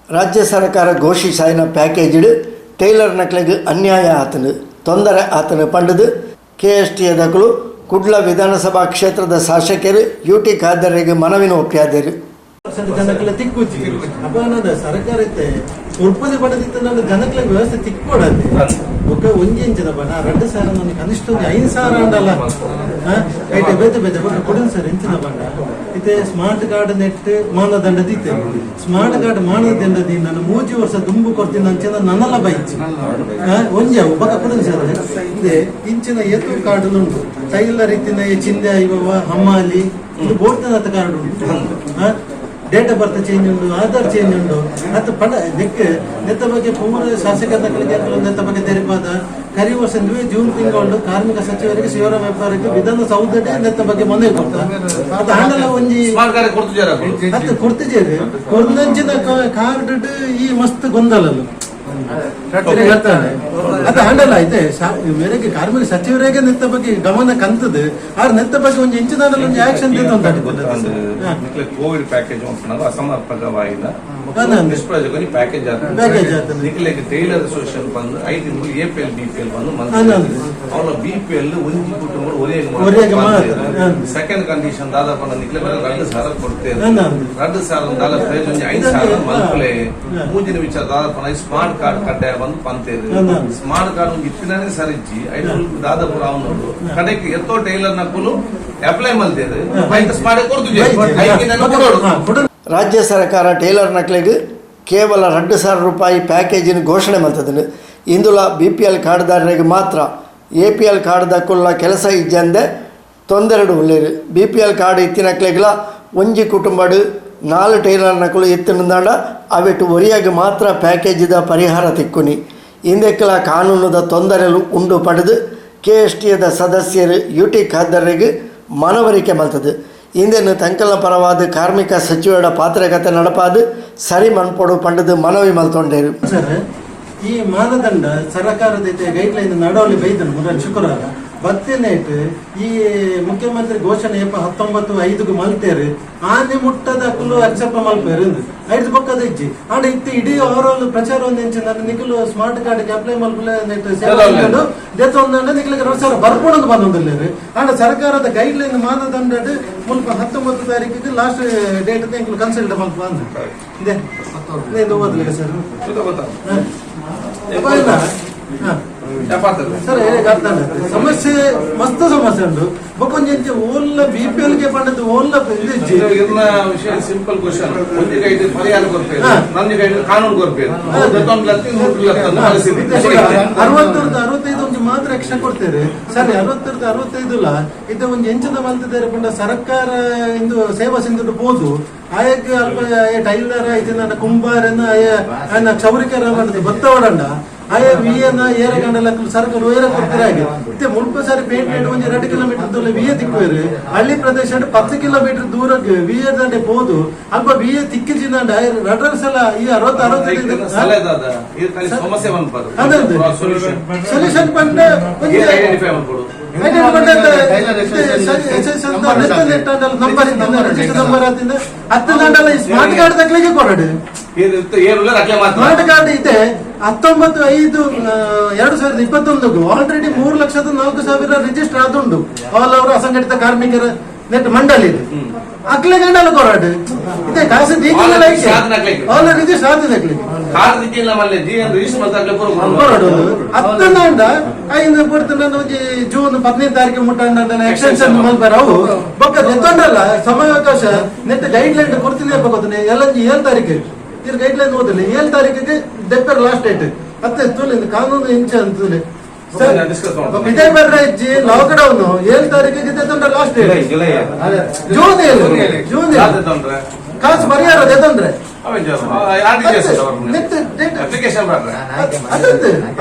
ರಾಜ್ಯ ಸರ್ಕಾರ ಘೋಷಿಸಾಯಿನ package tailor ನಕ್ಲೆಗ್ ಅನ್ಯಾಯ ಆತನು ತೊಂದರೆ ಆತನು ಪಂಡದು KST ದಕಲು ಕುಡ್ಲ ವಿಧಾನಸಭಾ ಕ್ಷೇತ್ರದ ಶಾಸಕರು UT ಖಾದರ್ರಿಗೆ ಮನವಿನ ಒಪ್ಪಿಯಾದರು. ಜನಕ್ಕೆಲ್ಲ ತಿಕ್ಕುಚ್ಚಿ ಅಪನದ ಸರ್ಕಾರ ಇತ್ತೆ ಉತ್ಪತ್ತಿ ಪಡೆದಿತ್ತು ನನ್ನ ಜನಕ್ಕೆಲ್ಲ ವ್ಯವಸ್ಥೆ ತಿಕ್ಕೊಡತ್ತೆ ಒಕ್ಕ ಒಂಜಿ ಇಂಚಿನ ಬಣ 2,000 ನನಗೆ ಕನಿಷ್ಠ 5,000 ಅಂಡಲ್ಲ ಐಟೆ ಬೇತೆ ಬೇತೆ ಕೊಡಿನ ಸರ್ ಇಂಚಿನ ಬಣ ಇತ್ತೆ ಸ್ಮಾರ್ಟ್ ಕಾರ್ಡ್ ನೆಟ್ ಮಾನದಂಡ ದಿತ್ತೆ ಸ್ಮಾರ್ಟ್ ಕಾರ್ಡ್ ಮಾನದಂಡದಿ ನಾನು 3 ವರ್ಷ ದುಂಬು ಕೊಡ್ತೀನಿ ಅಂಚಿನ ನನ್ನಲ್ಲ ಬೈಚಿ ಒಂಜಿ ಒಬ್ಬ ಕೊಡಿನ ಸರ್ ಇದೆ ಇಂಚಿನ ಎತ್ತು ಕಾರ್ಡ್ ಉಂಟು ಟೈಲರ್ ಇತ್ತಿನ ಚಿಂದೆ ಇವ ಹಮ್ಮಾಲಿ ಇದು ಬೋರ್ಡ್ ಕಾರ್ಡ್ ಉಂಟು ಡೇಟ್ ಆಫ್ ಬರ್ತ್ ಚೇಂಜ್ ಉಂಟು ಆಧಾರ್ ಚೇಂಜ್ ಉಂಟು ಅದು ಪಡ ನೆತ್ತ ಬಗ್ಗೆ ಪೂರ ಶಾಸಕರಿಗೆ ನೆತ್ತ ಬಗ್ಗೆ ತೆರಪಾದ ಕರಿ ವರ್ಷ ಜೂನ್ ತಿಂಗಳು ಕಾರ್ಮಿಕ ಸಚಿವರಿಗೆ ಶಿವರಾಮ್ ಹೆಬ್ಬಾರಿಗೆ ವಿಧಾನಸೌಧಕ್ಕೆ ನೆತ್ತ ಬಗ್ಗೆ ಮನೆ ಕೊಡ್ತ ಅದು ಹಣ್ಣೆಲ್ಲ ಒಂಜಿ ಅದು ಕೊಡ್ತಿದ್ದೇವೆ ಕೊರ್ನಂಚಿನ ಕಾರ್ಡ್ ಈ ಮಸ್ತ್ ಗೊಂದಲಲ್ಲ ಅದು ಹ್ಯಾಂಡಲ್ ಐತೆ ಮೇರೆಗೆ ಕಾರ್ಮಿಕ ಸಚಿವರಿಗೆ ನೆತ್ತ ಬಗ್ಗೆ ಗಮನ ಕಂತದ್ದು ಆದ್ರೆ ನೆತ್ತ ಬಗ್ಗೆ ಒಂದು ಇಂಚಿನಲ್ಲಿ ಒಂದು ಆಕ್ಷನ್ ಕೋವಿಡ್ ಪ್ಯಾಕೇಜ್ ಅಸಮರ್ಪಕವಾಗಿಲ್ಲ ನಿಷ್ಪ್ರಯೋಜಕ ಪ್ಯಾಕೇಜ್ ಟೈಲರ್ ಅಸೋಸಿಯೇಷನ್ ಬಂದು 5 APL BPL ಬಂದು ಅವನ BPL ಒಂಜಿ ಕುಟುಂಬ ಸೆಕೆಂಡ್ ಕಂಡೀಷನ್ ದಾದಾಪ ನಿಕ್ಲೆ 2,000 ಕೊಡ್ತೇವೆ 2,000 ದಾದಾಪ 5,000 ಮಲ್ಪಲೆ ಮೂಜಿನ ವಿಚಾರ ದಾದಾಪ ಸ್ಮಾರ್ಟ್ ಕಾರ್ಡ್ ಕಡ್ಡಾಯ ಬಂದು ಪಂತೇರು ಸ್ಮಾರ್ಟ್ ಕಾರ್ಡ್ ಇತ್ತಿನೇ ಸರಿಜಿ 5 ದಾದಾಪುರ ಅವನು ಕಡೆಗೆ ಎತ್ತೋ ಟೈಲರ್ ನಕ್ಕಲು ಅಪ್ಲೈ ಮಲ್ತೇರು ಸ್ಮಾರ್ಟ್ ಕೊಡ್ತು. ರಾಜ್ಯ ಸರ್ಕಾರ ಟೈಲರ್ ನಕ್ಲೆಗ್ ಕೇವಲ 2,000 ರೂಪಾಯಿ ಪ್ಯಾಕೇಜಿನ ಘೋಷಣೆ ಮಾಡ್ತದನು ಇಂದುಲ BPL ಕಾರ್ಡ್ದಾರರಿಗೆ ಮಾತ್ರ APL ಕಾರ್ಡ್ ದಕ್ಕುಲ್ಲ ಕೆಲಸ ಇಜ್ಜಂದೆ ತೊಂದರೆ ಉಳ್ಳೇರು BPL ಕಾರ್ಡ್ ಇತ್ತಿನಕ್ಲೆಗ್ಲ ಒಂಜಿ ಕುಟುಂಬಡು 4 ಟೈಲರ್ ನಕಲು ಎತ್ತಿನಂದಾಂಡ ಅವೆಟ್ಟು ಒರಿಯಾಗಿ ಮಾತ್ರ ಪ್ಯಾಕೇಜಿದ ಪರಿಹಾರ ತಿಕ್ಕುನಿ ಇಂದೆಕ್ಕಲ ಕಾನೂನದ ತೊಂದರೆಲು ಉಂಡು ಪಡೆದು KSTದ ಸದಸ್ಯರು UT ಖಾದರ್ರಿಗೆ ಮನವರಿಕೆ ಮಾಡ್ತದೆ ಇಂದೆನ್ನು ತಂಕಲ ಪರವಾದ ಕಾರ್ಮಿಕ ಸಚಿವರ ಪಾತ್ರಕತೆ ನಡಪಾದು ಸರಿ ಮನ್ಪೊಡು ಪಂಡದು ಮನವಿ ಮಲ್ತೊಂಡೇರು. ಈ ಮಾನದಂಡ ಸರ್ಕಾರದ ಗೈಡ್ ಲೈನ್ ನಡವಳಿ ಬೈದನು ಮೊದಲು ಶುಕ್ರವಾರ ಬತ್ತೇನೇಟ್ ಈ ಮುಖ್ಯಮಂತ್ರಿ ಘೋಷಣೆ 19/5 ಮಲ್ತೇರು ಆನೆ ಮುಟ್ಟದ ಕುಲು ಅಕ್ಸೆಪ್ಟ್ ಮಲ್ಪೇರು 5 ಪಕ್ಕದ ಇಜ್ಜಿ ಆಡ ಇತ್ತು ಇಡೀ ಓವರಾಲ್ ಪ್ರಚಾರ ಒಂದು ಎಂಚಿನ ನಿಖಲು ಸ್ಮಾರ್ಟ್ ಕಾರ್ಡ್ ಅಪ್ಲೈ ಮಲ್ಪಲೆ ದೇತ ಒಂದಂಡ ನಿಖಲಿಗೆ 2,000 ಬರ್ಕೊಂಡೊಂದು ಬಂದೊಂದಿಲ್ಲೇರು ಆಡ ಸರ್ಕಾರದ ಗೈಡ್ ಲೈನ್ ಮಾನದಂಡ ಮುಲ್ಪ 19 ತಾರೀಕಿಗೆ ಲಾಸ್ಟ್ ಡೇಟ್ ನಿಖಲು ಕನ್ಸಲ್ಟ್ ಮಲ್ಪ ಅಂದ ಇದೆ ಓದಲಿಕ್ಕೆ ಸರ್ ಸರ್ ಸಮಸ್ಯೆ ಮಸ್ತ್ ಸಮಸ್ಯೆ ಉಂಟು ಬೊಕೊಂಜಿ ಓಲ್ಲ BPL ಗೆ ಪಂಡದು ಓಲ್ಲ ವಿಷಯ ಸಿಂಪಲ್ ಕ್ವಶನ್ ಒಂದಿಗೆ ಪರಿಹಾರ ಕೊಡ್ತೇವೆ ನನ್ನಿಗೆ ಕಾನೂನು ಕೊಡ್ತೇವೆ 65 ಒಂದು ಮಾತ್ರ ಎಕ್ಸ್ಟ್ರಾ ಕೊಡ್ತೇವೆ ಸರಿ 65 ಇದು ಒಂದು ಎಂಚಿನ ಮಲ್ತಿದ್ದಾರೆ ಪಂಡ ಸರ್ಕಾರ ಇಂದು ಸೇವಾ ಸಿಂಧು ಬೋದು ಆಯಕ್ಕೆ ಅಲ್ಪ ಟೈಲರ್ ಇದನ್ನ ಕುಂಬಾರನ ಆಯ ಕ್ಷೌರಿಕರ ಬತ್ತವಡಂಡ ಆಯ ವಿಯನ ಏರಗಂಡಲ ಸರ್ಕಾರ ಏರ ಕೊಡ್ತಾರೆ ಹಾಗೆ ಇತ್ತೆ ಮುಲ್ಪ ಸಾರಿ ಪೇಟೆಡ್ ಒಂದು 2 ಕಿಲೋಮೀಟರ್ ದೂರ ವಿಯ ತಿಕ್ಕುವೇರು ಹಳ್ಳಿ ಪ್ರದೇಶ 10 ಕಿಲೋಮೀಟರ್ ದೂರಕ್ಕೆ ವಿಯ ದಂಡೆ ಬೋದು ಅಲ್ಪ ವಿಯ ತಿಕ್ಕಿಜಿನ 2 ಸಲ ಈ 65 ಸೊಲ್ಯೂಷನ್ ಬಂದ ಸ್ಮಾರ್ಟ್ ಕಾರ್ಡ್ ತಕ್ಕಲಿಗೆ ಕೊರಡು ಸ್ಮಾರ್ಟ್ ಕಾರ್ಡ್ ಇದೆ 19/5/2021 ಆಲ್ರೆಡಿ 3,04,000 ರಿಜಿಸ್ಟರ್ ಆದುಂಡು ಆಲ್ ಓವರ್ ಅಸಂಘಟಿತ ಕಾರ್ಮಿಕರ ನೆಟ್ ಮಂಡಳಿ ಅಕ್ಲೆ ಗಂಡಲ ಕೊರಡು ಇದೆ ಕಾಸು ಆಲ್ ರಿಜಿಸ್ಟರ್ ಆದಿದೆ ಹತ್ತಂಡ ಐದು ಕೊಡ್ತಾನೆ ಜೂನ್ 15 ತಾರೀಕು ಮುಟ್ಟ ಎಕ್ಸ್ಟೆನ್ಷನ್ ಮಲ್ಪಾರ ಅವು ಬೊಕ್ಕ ಎತ್ತೊಂಡಲ್ಲ ಸಮಯಾವಕಾಶ ನೆಟ್ ಗೈಡ್ ಲೈನ್ ಕೊಡ್ತೀನಿ ಗೊತ್ತಾನೆ ಎಲ್ಲ 7 ತಾರೀಕು ಇದ್ರ ಗೈಡ್ ಲೈನ್ ಓದಿಲ್ಲ 7 ತಾರೀಕಿಗೆ ಡೆಪ್ಪರ್ ಲಾಸ್ಟ್ ಡೇಟ್ ಮತ್ತೆ ತುಲಿಂದ ಕಾನೂನು ಇಂಚ ಅಂತಲೇ ಇದೇ ಬರ್ರ ಇಜ್ಜಿ ಲಾಕ್ಡೌನ್ 7 ತಾರೀಕಿಗೆ ಲಾಸ್ಟ್ ಡೇಟ್ ಜೂನ್ ಕಾಸು ಪರಿಹಾರ ತೊಂದ್ರೆ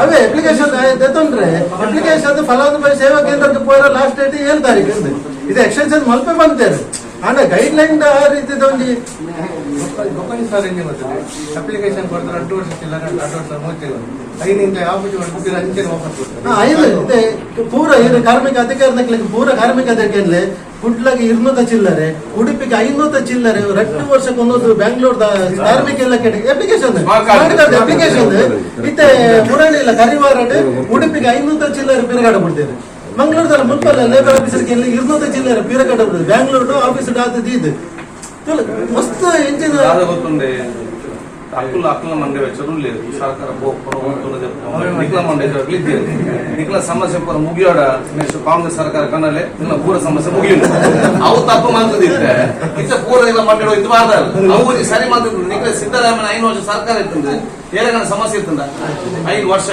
ಅವೇ ಅಪ್ಲಿಕೇಶನ್ ತೊಂದ್ರೆ ಅಪ್ಲಿಕೇಶನ್ ಫಲಾನುಭವಿ ಸೇವಾ ಕೇಂದ್ರಕ್ಕೆ ಪೋರ ಲಾಸ್ಟ್ ಡೇಟ್ 7 ತಾರೀಕು ಇದು ಎಕ್ಸ್ಟೆನ್ಷನ್ ಮಲ್ಪೆ ಬಂತೇವೆ ಆಂಡ ಗೈಡ್ಲೈನ್ ಆ ರೀತಿದ ಒಂದು ಗೊಬ್ಬನಿ ಸರ್ ಏನೇ ಬರ್ತದೆ ಅಪ್ಲಿಕೇಶನ್ ಕೊಡ್ತಾರೆ 2 ವರ್ಷ ಚಿಲ್ಲರೆ 2 ವರ್ಷ ಮೂವತ್ತೇಳು ಐನಿಂದ ಯಾವ ಬಿಟ್ಟು ಅಂಚೆ ವಾಪಸ್ ಕೊಡ್ತಾರೆ ಐದು ಇದೆ ಪೂರ ಇದು ಕಾರ್ಮಿಕ ಅಧಿಕಾರಕ್ಕೆ ಪೂರ ಕಾರ್ಮಿಕ ಅಧಿಕಾರದಲ್ಲಿ ಕುಡ್ಲಗೆ 200 ಚಿಲ್ಲರೆ ಉಡುಪಿಗೆ 500 ಚಿಲ್ಲರೆ 2 ವರ್ಷಕ್ಕೊಂದೊಂದು ಬ್ಯಾಂಗ್ಳೂರ್ ಕಾರ್ಮಿಕ ಇಲಾಖೆ ಅಪ್ಲಿಕೇಶನ್ ಅಪ್ಲಿಕೇಶನ್ ಇತ್ತೆ ಮುರಳಿ ಇಲ್ಲ ಕರಿವಾರಡ್ ಉಡುಪಿಗೆ 500 ಚಿಲ್ಲರೆ ಪಿರಗಾಡ ಬಿಡ್ತೇವೆ ಮಂಗಳೂರದಲ್ಲಿ ಮುನ್ಪಲ್ಲ ಲೇಬರ್ ಆಫೀಸರ್ಗೆ 200 ಚಿಲ್ಲರೆ ಪಿರಗಾಡ ಬಿಡ್ತೇವೆ ಬ್ಯಾಂಗ್ಳೂರು ಆಫೀಸ್ ಆದದ್ದು ಇದು ಮಸ್ತ್ ಎಂಜಿನ್ ಗೊತ್ತುಂಡೆ అక్కుల మండే వచ్చారు లేదు సర్కార నిఖిల మండే నిఖిల సమస్య ముగియాడ నెక్స్ట్ కాంగ్రెಸ್ ಸರ್ಕಾರ ಕನ್ನಲೆ ನಿನ್ನ ಪೂರ ಸಮಸ್ಯೆ ಮುಗಿಯುದು ಅವು ತಪ್ಪು ಮಾತದಿತ್ತೆ ಇತ್ತ ಪೂರ ಇಲ್ಲ ಮಂಡಳು ಇದು ಮಾಡ್ದಾರ ಅವು ಸರಿ ಮಾತಿದ್ರು ನಿಖಿಲ ಸಿದ್ದರಾಮಯ್ಯ 5 ವರ್ಷ ಸರ್ಕಾರ ಇರ್ತಂದ್ರೆ ಏನಾಗ ಸಮಸ್ಯೆ ಇರ್ತಂದ 5 ವರ್ಷ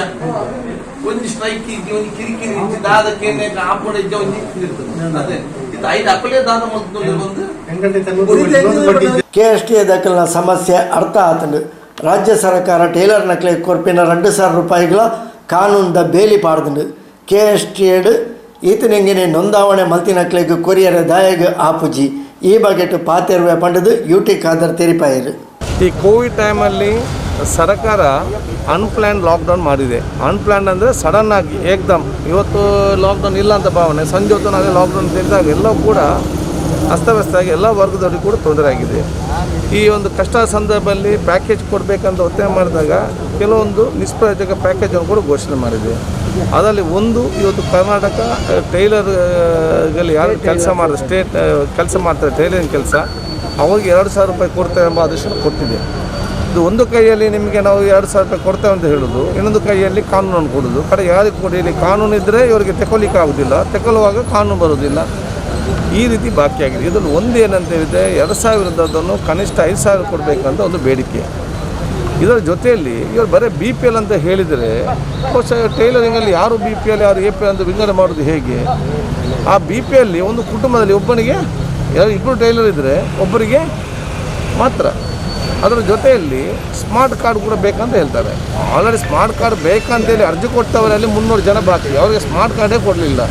ಒಂದು ಸ್ಟ್ರೈಕ್ ಇದ್ದು ಒಂದು ಕಿರಿಕಿರಿ ಇದ್ದು ದಾದಕ್ಕೆ ಆಪಣ ಇದ್ದ ಒಂದು ಇರ್ತದೆ ಇದು 5 ಅಕ್ಕಲೇ ದಾದ ಮೊದಲು ಬಂದು KSTA ದಕ್ಕಲಿನ ಸಮಸ್ಯೆ ಅರ್ಥ ಆತಂಡು ರಾಜ್ಯ ಸರ್ಕಾರ ಟೇಲರ್ ನಕ್ಲೆ ಕೊರ್ಪಿನ 2,000 ರೂಪಾಯಿಗಳ ಕಾನೂನದ ಬೇಲಿ ಪಾಡ್ದುಂಡು KSTA ಈತನೆಂಗಿನ ನೋಂದಾವಣೆ ಮಲ್ತಿನಕ್ಲೆಗ್ ಕೊರಿಯರ ದಾಯಗ ಆಪುಜಿ ಈ ಬಗೆಟ್ ಪಾತೆರ್ವೆ ಪಂಡದು UT ಖಾದರ್ ತೆರಿಪಾಯರು. ಈ ಕೋವಿಡ್ ಟೈಮಲ್ಲಿ ಸರ್ಕಾರ ಅನ್ಪ್ಲ್ಯಾನ್ ಲಾಕ್ಡೌನ್ ಮಾಡಿದೆ. ಅನ್ಪ್ಲ್ಯಾನ್ ಅಂದರೆ ಸಡನ್ನಾಗಿ ಏಕ್ದಮ್ ಇವತ್ತು ಲಾಕ್ಡೌನ್ ಇಲ್ಲ ಅಂತ ಭಾವನೆ, ಸಂಜೆ ಹೊತ್ತು ನಾಳೆ ಲಾಕ್ಡೌನ್ ತೆರೆದಾಗ ಎಲ್ಲವೂ ಕೂಡ ಅಸ್ತವ್ಯಸ್ತಾಗಿ ಎಲ್ಲ ವರ್ಗದವರಿಗೂ ಕೂಡ ತೊಂದರೆ ಆಗಿದೆ. ಈ ಒಂದು ಕಷ್ಟ ಸಂದರ್ಭದಲ್ಲಿ ಪ್ಯಾಕೇಜ್ ಕೊಡಬೇಕಂತ ಒತ್ತಾಯ ಮಾಡಿದಾಗ ಕೆಲವೊಂದು ನಿಷ್ಪ್ರಯೋಜಕ ಪ್ಯಾಕೇಜನ್ನು ಕೂಡ ಘೋಷಣೆ ಮಾಡಿದೆ. ಅದರಲ್ಲಿ ಒಂದು ಇವತ್ತು ಕರ್ನಾಟಕ ಟೈಲರ್ಗಳಲ್ಲಿ ಯಾರು ಕೆಲಸ ಮಾಡಿದ ಕೆಲಸ ಮಾಡ್ತಾರೆ ಟೈಲರಿಂಗ್ ಕೆಲಸ ಅವ್ರಿಗೆ 2,000 ರೂಪಾಯಿ ಕೊಡ್ತೇವೆ ಎಂಬ ಆದೇಶ ಕೊಟ್ಟಿದೆ. ಇದು ಒಂದು ಕೈಯಲ್ಲಿ ನಿಮಗೆ ನಾವು 2,000 ರೂಪಾಯಿ ಕೊಡ್ತೇವೆ ಅಂತ ಹೇಳೋದು, ಇನ್ನೊಂದು ಕೈಯಲ್ಲಿ ಕಾನೂನನ್ನು ಕೊಡೋದು. ಕಡೆ ಯಾರಿಗೆ ಕೊಡಿ, ಇಲ್ಲಿ ಕಾನೂನು ಇದ್ದರೆ ಇವರಿಗೆ ತೆಗೊಳ್ಳಿಕ್ಕೆ ಆಗೋದಿಲ್ಲ, ತೆಗೊಳ್ಳುವಾಗ ಕಾನೂನು ಬರೋದಿಲ್ಲ. ಈ ರೀತಿ ಬಾಕಿಯಾಗಿದೆ. ಇದರಲ್ಲಿ ಒಂದೇನಂತ ಹೇಳಿದರೆ 2,000 ಕನಿಷ್ಠ 5,000 ಕೊಡಬೇಕಂತ ಒಂದು ಬೇಡಿಕೆ. ಇದರ ಜೊತೆಯಲ್ಲಿ ಇವರು ಬರೀ BPL ಅಂತ ಹೇಳಿದರೆ ಟೈಲರಿಂಗಲ್ಲಿ ಯಾರು BPL ಯಾರು APL ಅಂತ ವಿಂಗಡಣೆ ಮಾಡೋದು ಹೇಗೆ? ಆ BPL ಒಂದು ಕುಟುಂಬದಲ್ಲಿ ಒಬ್ಬನಿಗೆ 2 ಟೈಲರ್ ಇದ್ದರೆ ಒಬ್ಬರಿಗೆ ಮಾತ್ರ. ಅದರ ಜೊತೆಯಲ್ಲಿ ಸ್ಮಾರ್ಟ್ ಕಾರ್ಡ್ ಕೂಡ ಬೇಕಂತ ಹೇಳ್ತಾರೆ. ಆಲ್ರೆಡಿ ಸ್ಮಾರ್ಟ್ ಕಾರ್ಡ್ ಬೇಕಂತೇಳಿ ಅರ್ಜಿ ಕೊಟ್ಟವರಲ್ಲಿ 300 ಜನ ಬಾಕಿ, ಅವರಿಗೆ ಸ್ಮಾರ್ಟ್ ಕಾರ್ಡೇ ಕೊಡಲಿಲ್ಲ.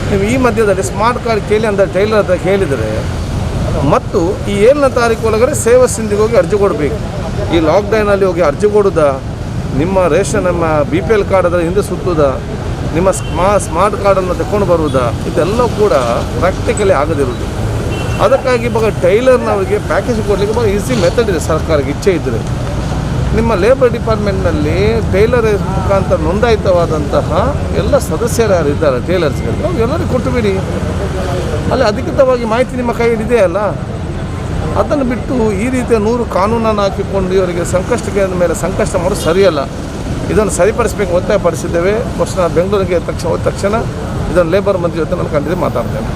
ನೀವು ಈ ಮಧ್ಯದಲ್ಲಿ ಸ್ಮಾರ್ಟ್ ಕಾರ್ಡ್ ಕೇಳಿ ಅಂತ ಟೈಲರ್ ಹತ್ರ ಕೇಳಿದರೆ ಮತ್ತು ಈ 7ನೇ ತಾರೀಕು ಒಳಗಡೆ ಸೇವಾ ಸಿಂಧಿಗೆ ಹೋಗಿ ಅರ್ಜಿ ಕೊಡಬೇಕು. ಈ ಲಾಕ್ಡೌನಲ್ಲಿ ಹೋಗಿ ಅರ್ಜಿ ಕೊಡೋದಾ, ನಿಮ್ಮ ರೇಷನ್ ನಮ್ಮ BPL ಕಾರ್ಡ್ ಅದರ ಹಿಂದೆ ಸುತ್ತೋದಾ, ನಿಮ್ಮ ಸ್ಮಾರ್ಟ್ ಕಾರ್ಡನ್ನು ತಗೊಂಡು ಬರುವುದಾ, ಇದೆಲ್ಲ ಕೂಡ ಪ್ರಾಕ್ಟಿಕಲಿ ಆಗದಿರುವುದು. ಅದಕ್ಕಾಗಿ ಇವಾಗ ಟೈಲರ್ನವರಿಗೆ ಪ್ಯಾಕೇಜ್ ಕೊಡಲಿಕ್ಕೆ ಭಾಳ ಈಸಿ ಮೆಥಡ್ ಇದೆ. ಸರ್ಕಾರಕ್ಕೆ ಇಚ್ಛೆ ಇದ್ದರೆ ನಿಮ್ಮ ಲೇಬರ್ ಡಿಪಾರ್ಟ್ಮೆಂಟ್ನಲ್ಲಿ ಟೈಲರ್ ಮುಖಾಂತರ ನೋಂದಾಯಿತವಾದಂತಹ ಎಲ್ಲ ಸದಸ್ಯರು ಯಾರು ಇದ್ದಾರೆ ಟೈಲರ್ಸ್ಗಳಿಗೆ ಅವ್ರು ಎಲ್ಲರಿಗೂ ಕೊಟ್ಟುಬಿಡಿ. ಅಲ್ಲಿ ಅಧಿಕೃತವಾಗಿ ಮಾಹಿತಿ ನಿಮ್ಮ ಕೈಯಲ್ಲಿ ಇದೆಯಲ್ಲ, ಅದನ್ನು ಬಿಟ್ಟು ಈ ರೀತಿಯ 100 ಕಾನೂನನ್ನು ಹಾಕಿಕೊಂಡು ಇವರಿಗೆ ಸಂಕಷ್ಟಕ್ಕೆ ಮೇಲೆ ಸಂಕಷ್ಟ ಮಾಡೋದು ಸರಿಯಲ್ಲ. ಇದನ್ನು ಸರಿಪಡಿಸಬೇಕು ಒತ್ತಾಯಪಡಿಸಿದ್ದೇವೆ. ಬಹುಶಃ ಬೆಂಗಳೂರಿಗೆ ಹೋದ ತಕ್ಷಣ ಇದನ್ನು ಲೇಬರ್ ಮಂತ್ರಿ ಜೊತೆ ನಾನು ಖಂಡಿತ ಮಾತಾಡ್ತೇನೆ.